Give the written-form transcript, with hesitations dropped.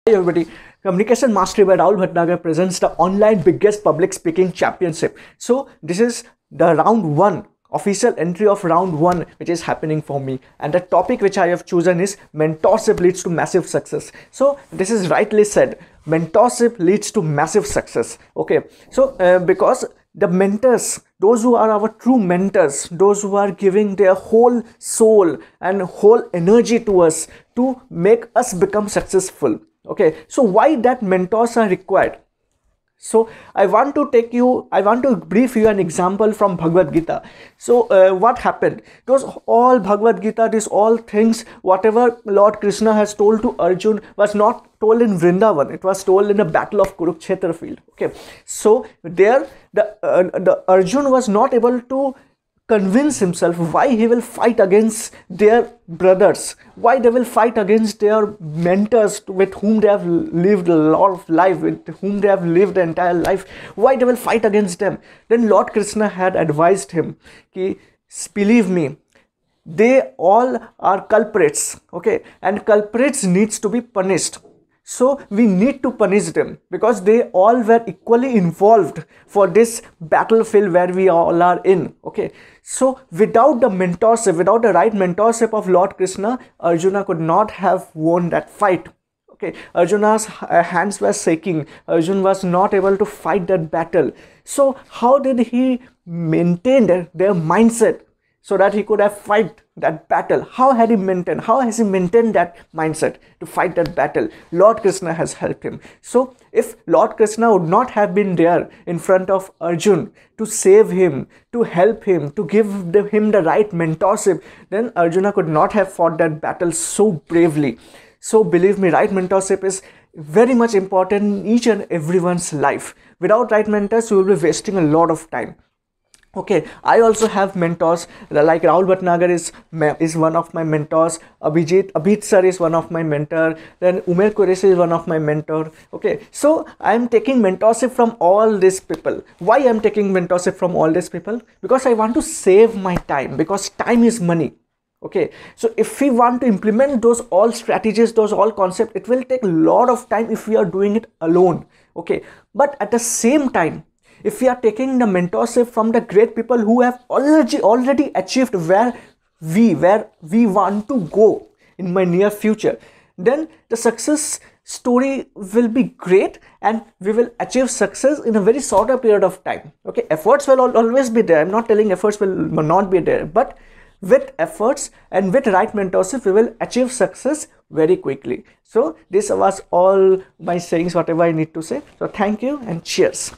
Hey everybody, Communication Mastery by Rahul Bhatnagar presents the online biggest public speaking championship. So this is the round 1, official entry of round 1 which is happening for me, and the topic which I have chosen is mentorship leads to massive success. So this is rightly said, mentorship leads to massive success. Okay, so because the mentors, those who are our true mentors, those who are giving their whole soul and whole energy to us to make us become successful. Okay, so why that mentors are required? So I want to brief you an example from Bhagavad Gita. So what happened? Those all Bhagavad Gita, these all things, whatever Lord Krishna has told to Arjun was not told in Vrindavan. It was told in the battle of Kurukshetra field. Okay, so there the Arjun was not able to convince himself why he will fight against their brothers, why they will fight against their mentors with whom they have lived a lot of life, with whom they have lived the entire life, why they will fight against them. Then Lord Krishna had advised him ki, believe me, they all are culprits, okay, and culprits needs to be punished. So we need to punish them because they all were equally involved for this battlefield where we all are in. Okay, so without the mentorship, without the right mentorship of Lord Krishna, Arjuna could not have won that fight. Okay, Arjuna's hands were shaking. Arjuna was not able to fight that battle. So how did he maintain their mindset so that he could have fight that battle? How has he maintained that mindset to fight that battle? Lord Krishna has helped him. So if Lord Krishna would not have been there in front of Arjun to save him, to help him, to give him the right mentorship, then Arjuna could not have fought that battle so bravely. So believe me, right mentorship is very much important in each and everyone's life. Without right mentors, you will be wasting a lot of time. Okay, I also have mentors like Rahul Bhatnagar is one of my mentors. Abhijit sir is one of my mentor. Then Umer Qureshi is one of my mentor. Okay, so I am taking mentorship from all these people. Why I am taking mentorship from all these people? Because I want to save my time, because time is money. Okay, so if we want to implement those all strategies, those all concepts, it will take a lot of time if we are doing it alone. Okay, but at the same time, if we are taking the mentorship from the great people who have already achieved where we want to go in my near future, then the success story will be great and we will achieve success in a very shorter period of time. Okay, efforts will always be there. I'm not telling efforts will not be there, but with efforts and with right mentorship, we will achieve success very quickly. So this was all my sayings, whatever I need to say. So thank you and cheers.